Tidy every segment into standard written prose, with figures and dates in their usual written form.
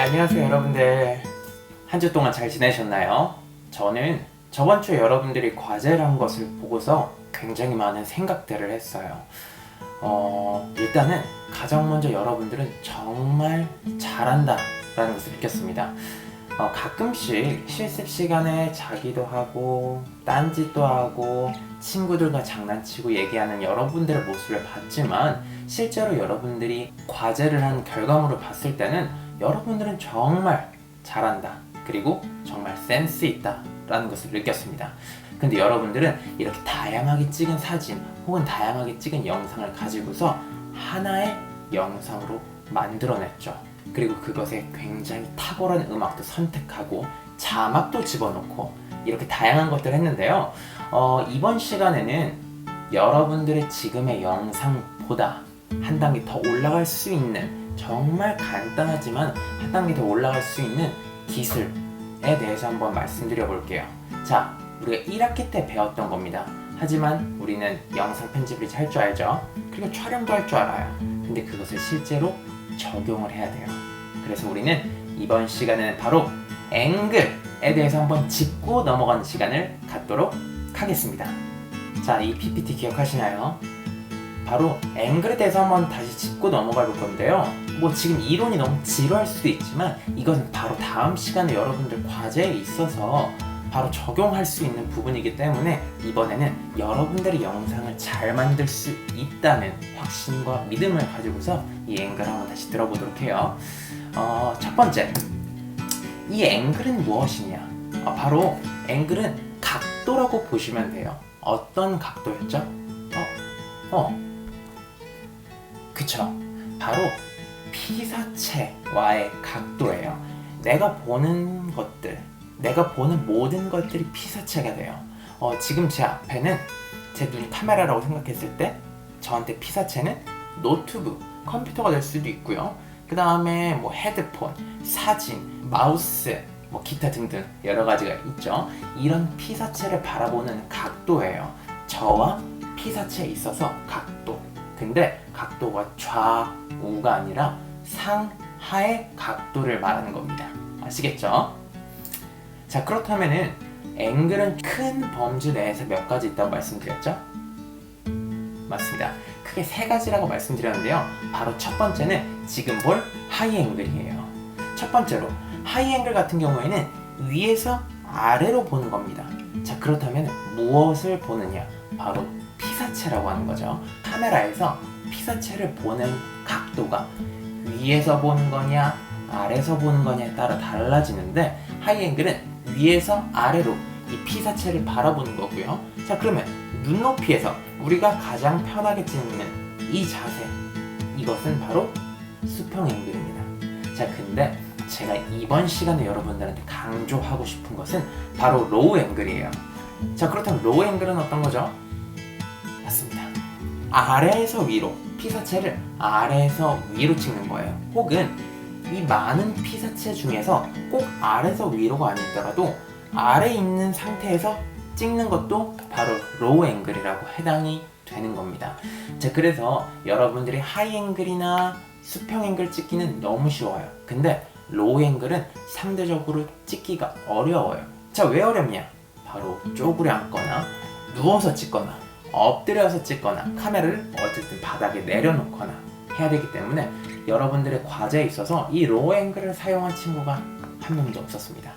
안녕하세요 여러분들. 한 주 동안 잘 지내셨나요? 저는 저번 주에 여러분들이 과제를 한 것을 보고서 굉장히 많은 생각들을 했어요. 일단은 가장 먼저 여러분들은 정말 잘한다 라는 것을 느꼈습니다. 가끔씩 실습 시간에 자기도 하고 딴짓도 하고 친구들과 장난치고 얘기하는 여러분들의 모습을 봤지만, 실제로 여러분들이 과제를 한 결과물을 봤을 때는 여러분들은 정말 잘한다, 그리고 정말 센스 있다 라는 것을 느꼈습니다. 근데 여러분들은 이렇게 다양하게 찍은 사진 혹은 다양하게 찍은 영상을 가지고서 하나의 영상으로 만들어냈죠. 그리고 그것에 굉장히 탁월한 음악도 선택하고 자막도 집어넣고 이렇게 다양한 것들을 했는데요. 이번 시간에는 여러분들의 지금의 영상보다 한 단계 더 올라갈 수 있는, 정말 간단하지만 한 단계 더 올라갈 수 있는 기술에 대해서 한번 말씀드려 볼게요. 자, 우리가 1학기 때 배웠던 겁니다. 하지만 우리는 영상 편집을 할 줄 알죠? 그리고 촬영도 할 줄 알아요. 근데 그것을 실제로 적용을 해야 돼요. 그래서 우리는 이번 시간에는 바로 앵글에 대해서 한번 짚고 넘어가는 시간을 갖도록 하겠습니다. 자, 이 PPT 기억하시나요? 바로 앵글에 대해서 한번 다시 짚고 넘어가 볼 건데요. 지금 이론이 너무 지루할 수도 있지만 이것은 바로 다음 시간에 여러분들 과제에 있어서 바로 적용할 수 있는 부분이기 때문에 이번에는 여러분들의 영상을 잘 만들 수 있다는 확신과 믿음을 가지고서 이 앵글을 한번 다시 들어보도록 해요. 첫 번째, 이 앵글은 무엇이냐? 바로 앵글은 각도라고 보시면 돼요. 어떤 각도였죠? 그쵸, 바로 피사체와의 각도예요. 내가 보는 것들, 내가 보는 모든 것들이 피사체가 돼요. 지금 제 앞에는 제 눈이 카메라라고 생각했을 때 저한테 피사체는 노트북, 컴퓨터가 될 수도 있고요. 그 다음에 헤드폰, 사진, 마우스, 기타 등등 여러 가지가 있죠. 이런 피사체를 바라보는 각도예요. 저와 피사체에 있어서 각도. 근데 각도가 좌우가 아니라 상하의 각도를 말하는 겁니다. 아시겠죠? 자, 그렇다면은 앵글은 큰 범주 내에서 몇 가지 있다고 말씀드렸죠? 맞습니다. 크게 세 가지라고 말씀드렸는데요. 바로 첫 번째는 지금 볼 하이 앵글이에요. 첫 번째로 하이 앵글 같은 경우에는 위에서 아래로 보는 겁니다. 자, 그렇다면 무엇을 보느냐? 바로 피사체라고 하는 거죠. 카메라에서 피사체를 보는 각도가 위에서 보는 거냐 아래에서 보는 거냐에 따라 달라지는데, 하이 앵글은 위에서 아래로 이 피사체를 바라보는 거고요. 자, 그러면 눈높이에서 우리가 가장 편하게 찍는 이 자세, 이것은 바로 수평 앵글입니다. 자, 근데 제가 이번 시간에 여러분들한테 강조하고 싶은 것은 바로 로우 앵글이에요. 자, 그렇다면 로우 앵글은 어떤 거죠? 맞습니다. 아래에서 위로, 피사체를 아래에서 위로 찍는 거예요. 혹은 이 많은 피사체 중에서 꼭 아래에서 위로가 아니더라도 아래에 있는 상태에서 찍는 것도 바로 로우 앵글이라고 해당이 되는 겁니다. 자, 그래서 여러분들이 하이 앵글이나 수평 앵글 찍기는 너무 쉬워요. 근데 로우 앵글은 상대적으로 찍기가 어려워요. 자, 왜 어렵냐? 바로 쪼그려 앉거나 누워서 찍거나 엎드려서 찍거나 카메라를 어쨌든 바닥에 내려놓거나 해야 되기 때문에 여러분들의 과제에 있어서 이 로우 앵글을 사용한 친구가 한 명도 없었습니다.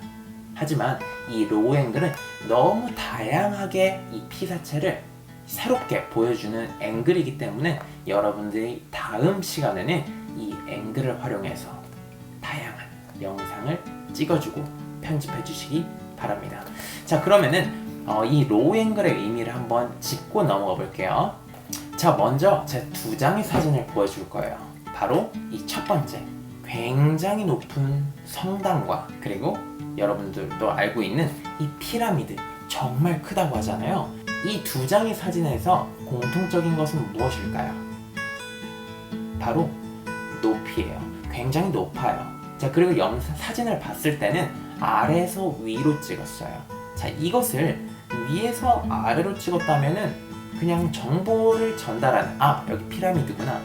하지만 이 로우 앵글은 너무 다양하게 이 피사체를 새롭게 보여주는 앵글이기 때문에 여러분들이 다음 시간에는 이 앵글을 활용해서 다양한 영상을 찍어주고 편집해 주시기 바랍니다. 자, 그러면은 이 로우 앵글의 의미를 한번 짚고 넘어가 볼게요. 자, 먼저 제 두 장의 사진을 보여줄 거예요. 바로 이 첫 번째, 굉장히 높은 성당과 그리고 여러분들도 알고 있는 이 피라미드, 정말 크다고 하잖아요. 이 두 장의 사진에서 공통적인 것은 무엇일까요? 바로 높이에요. 굉장히 높아요. 자, 그리고 사진을 봤을 때는 아래에서 위로 찍었어요. 자, 이것을 위에서 아래로 찍었다면은 그냥 정보를 전달하는, 여기 피라미드구나,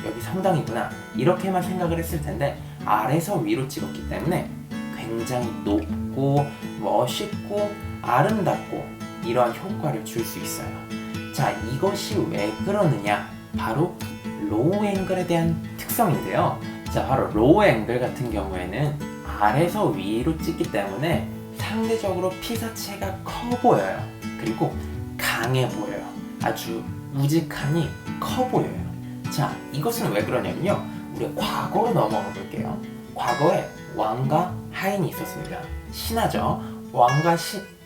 여기 성당이구나, 이렇게만 생각을 했을 텐데 아래서 위로 찍었기 때문에 굉장히 높고 멋있고 아름답고 이러한 효과를 줄 수 있어요. 자, 이것이 왜 그러느냐? 바로 로우 앵글에 대한 특성인데요. 자, 바로 로우 앵글 같은 경우에는 아래서 위로 찍기 때문에 상대적으로 피사체가 커 보여요. 그리고 강해 보여요. 아주 우직하니 커 보여요. 자, 이것은 왜 그러냐면요. 우리 과거로 넘어가 볼게요. 과거에 왕과 하인이 있었습니다. 신하죠. 왕과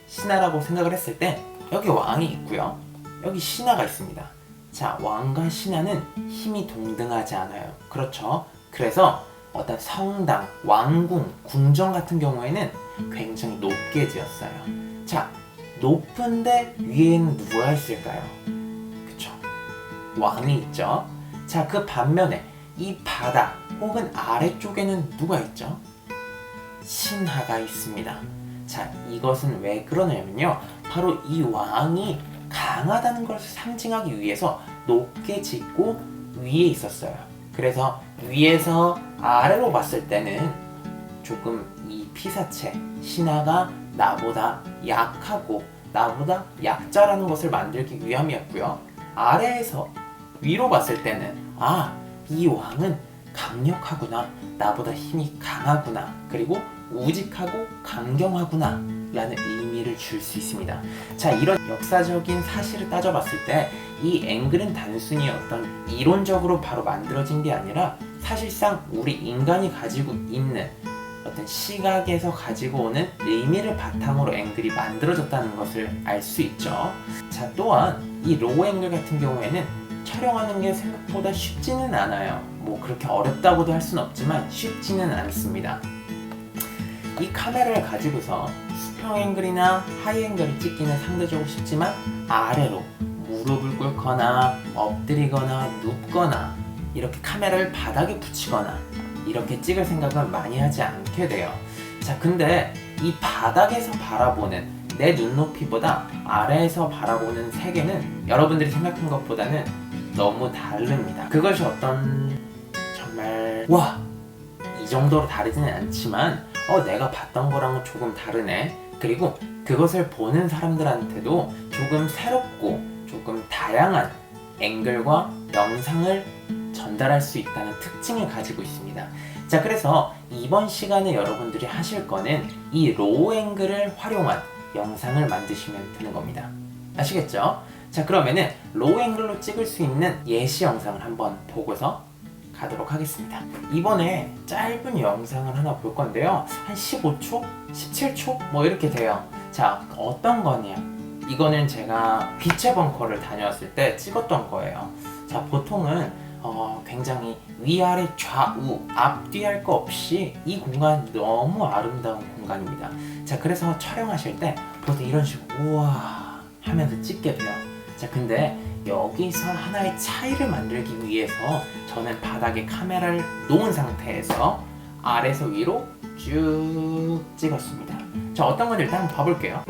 신하라고 생각을 했을 때 여기 왕이 있고요. 여기 신하가 있습니다. 자, 왕과 신하는 힘이 동등하지 않아요. 그렇죠. 그래서 어떤 성당, 왕궁, 궁정 같은 경우에는 굉장히 높게 지었어요. 자, 높은데 위에는 누가 있을까요? 그쵸. 왕이 있죠. 자, 그 반면에 이 바닥 혹은 아래쪽에는 누가 있죠? 신하가 있습니다. 자, 이것은 왜 그러냐면요. 바로 이 왕이 강하다는 것을 상징하기 위해서 높게 짓고 위에 있었어요. 그래서 위에서 아래로 봤을 때는 조금 이 피사체, 신하가 나보다 약하고 나보다 약자라는 것을 만들기 위함이었고요. 아래에서 위로 봤을 때는 이 왕은 강력하구나, 나보다 힘이 강하구나, 그리고 우직하고 강경하구나 라는 의미를 줄 수 있습니다. 자, 이런 역사적인 사실을 따져봤을 때 이 앵글은 단순히 어떤 이론적으로 바로 만들어진 게 아니라 사실상 우리 인간이 가지고 있는 어떤 시각에서 가지고 오는 의미를 바탕으로 앵글이 만들어졌다는 것을 알 수 있죠. 자, 또한 이 로우 앵글 같은 경우에는 촬영하는 게 생각보다 쉽지는 않아요. 뭐 그렇게 어렵다고도 할 수는 없지만 쉽지는 않습니다. 이 카메라를 가지고서 수평 앵글이나 하이 앵글을 찍기는 상대적으로 쉽지만 아래로 무릎을 꿇거나 엎드리거나 눕거나 이렇게 카메라를 바닥에 붙이거나 이렇게 찍을 생각은 많이 하지 않게 돼요. 자, 근데 이 바닥에서 바라보는 내 눈높이보다 아래에서 바라보는 세계는 여러분들이 생각한 것보다는 너무 다릅니다. 그것이 어떤 정말 이 정도로 다르지는 않지만 내가 봤던 거랑은 조금 다르네. 그리고 그것을 보는 사람들한테도 조금 새롭고 조금 다양한 앵글과 영상을 전달할 수 있다는 특징을 가지고 있습니다. 자, 그래서 이번 시간에 여러분들이 하실 거는 이 로우 앵글을 활용한 영상을 만드시면 되는 겁니다. 아시겠죠? 자, 그러면은 로우 앵글로 찍을 수 있는 예시 영상을 한번 보고서 가도록 하겠습니다. 이번에 짧은 영상을 하나 볼 건데요. 한 15초? 17초? 뭐 이렇게 돼요. 자, 어떤 거냐? 이거는 제가 빛의 벙커를 다녀왔을 때 찍었던 거예요. 자, 보통은 굉장히 위아래 좌우 앞뒤 할 거 없이 이 공간 너무 아름다운 공간입니다. 자, 그래서 촬영하실 때 보통 이런 식으로 우와 하면서 찍게 돼요. 자, 근데 여기서 하나의 차이를 만들기 위해서 저는 바닥에 카메라를 놓은 상태에서 아래에서 위로 쭉 찍었습니다. 자, 어떤 건지 일단 한번 봐볼게요.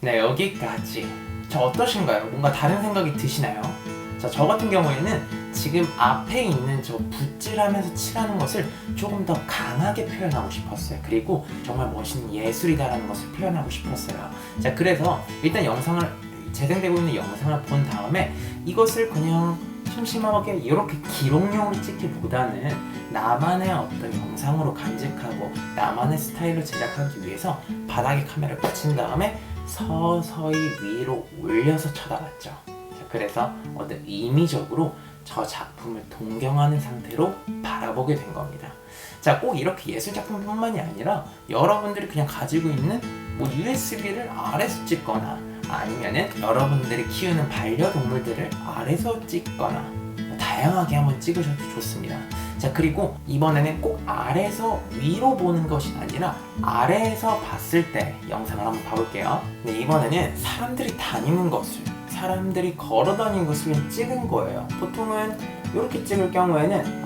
네, 여기까지. 자, 어떠신가요? 뭔가 다른 생각이 드시나요? 자, 저 같은 경우에는 지금 앞에 있는 저 붓질하면서 칠하는 것을 조금 더 강하게 표현하고 싶었어요. 그리고 정말 멋있는 예술이다라는 것을 표현하고 싶었어요. 자, 그래서 일단 재생되고 있는 영상을 본 다음에 이것을 그냥 심심하게 이렇게 기록용으로 찍기보다는 나만의 어떤 영상으로 간직하고 나만의 스타일로 제작하기 위해서 바닥에 카메라를 붙인 다음에 서서히 위로 올려서 쳐다봤죠. 자, 그래서 어떤 의미적으로 저 작품을 동경하는 상태로 바라보게 된 겁니다. 자, 꼭 이렇게 예술작품뿐만이 아니라 여러분들이 그냥 가지고 있는 뭐 USB를 아래서 찍거나 아니면은 여러분들이 키우는 반려동물들을 아래서 찍거나 다양하게 한번 찍으셔도 좋습니다. 자, 그리고 이번에는 꼭 아래에서 위로 보는 것이 아니라 아래에서 봤을 때 영상을 한번 봐볼게요. 네, 이번에는 사람들이 다니는 것을, 사람들이 걸어 다니는 것을 찍은 거예요. 보통은 이렇게 찍을 경우에는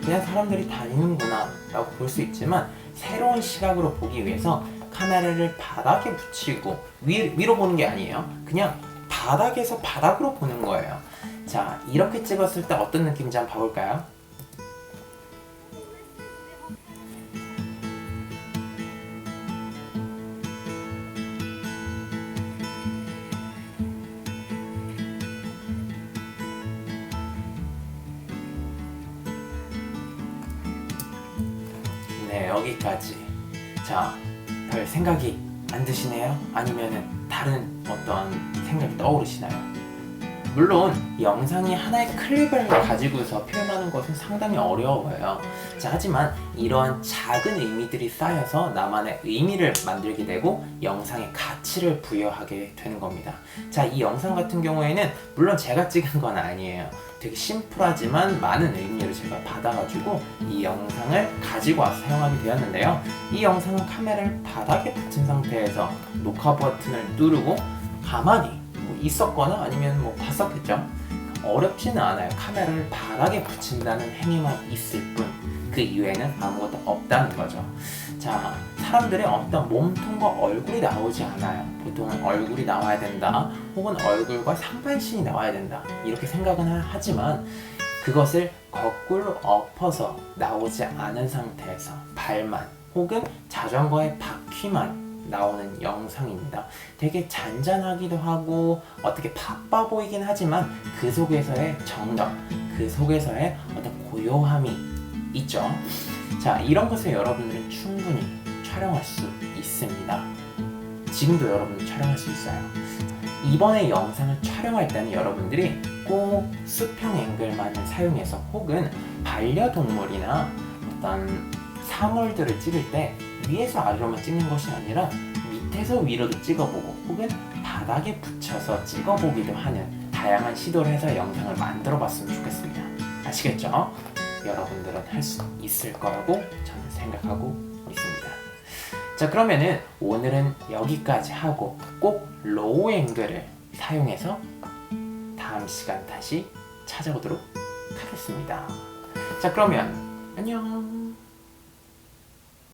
그냥 사람들이 다니는구나 라고 볼 수 있지만 새로운 시각으로 보기 위해서 카메라를 바닥에 붙이고 위로 보는 게 아니에요. 그냥 바닥에서 바닥으로 보는 거예요. 자, 이렇게 찍었을 때 어떤 느낌인지 한번 봐볼까요? 네, 여기까지. 자, 별 생각이 안 드시네요? 아니면은 다른 어떤 생각이 떠오르시나요? 물론 영상이 하나의 클립을 가지고서 표현하는 것은 상당히 어려워요. 자, 하지만 이러한 작은 의미들이 쌓여서 나만의 의미를 만들게 되고 영상에 가치를 부여하게 되는 겁니다. 자, 이 영상 같은 경우에는 물론 제가 찍은 건 아니에요. 되게 심플하지만 많은 의미를 제가 받아가지고 이 영상을 가지고 와서 사용하게 되었는데요. 이 영상은 카메라를 바닥에 붙인 상태에서 녹화 버튼을 누르고 가만히 있었거나 아니면 봤었겠죠. 어렵지는 않아요. 카메라를 바닥에 붙인다는 행위만 있을 뿐 그 이외에는 아무것도 없다는 거죠. 자, 사람들의 어떤 몸통과 얼굴이 나오지 않아요. 보통은 얼굴이 나와야 된다 혹은 얼굴과 상반신이 나와야 된다 이렇게 생각은 하지만 그것을 거꾸로 엎어서 나오지 않은 상태에서 발만 혹은 자전거의 바퀴만 나오는 영상입니다. 되게 잔잔하기도 하고 어떻게 바빠 보이긴 하지만 그 속에서의 정적, 그 속에서의 어떤 고요함이 있죠. 자, 이런 것을 여러분들은 충분히 촬영할 수 있습니다. 지금도 여러분들 촬영할 수 있어요. 이번에 영상을 촬영할 때는 여러분들이 꼭 수평 앵글만을 사용해서 혹은 반려동물이나 어떤 사물들을 찍을 때 위에서 아래로만 찍는 것이 아니라 밑에서 위로도 찍어보고 혹은 바닥에 붙여서 찍어보기도 하는 다양한 시도를 해서 영상을 만들어 봤으면 좋겠습니다. 아시겠죠? 여러분들은 할 수 있을 거라고 저는 생각하고 있습니다. 자, 그러면은 오늘은 여기까지 하고 꼭 로우 앵글을 사용해서 다음 시간 다시 찾아오도록 하겠습니다. 자, 그러면 안녕.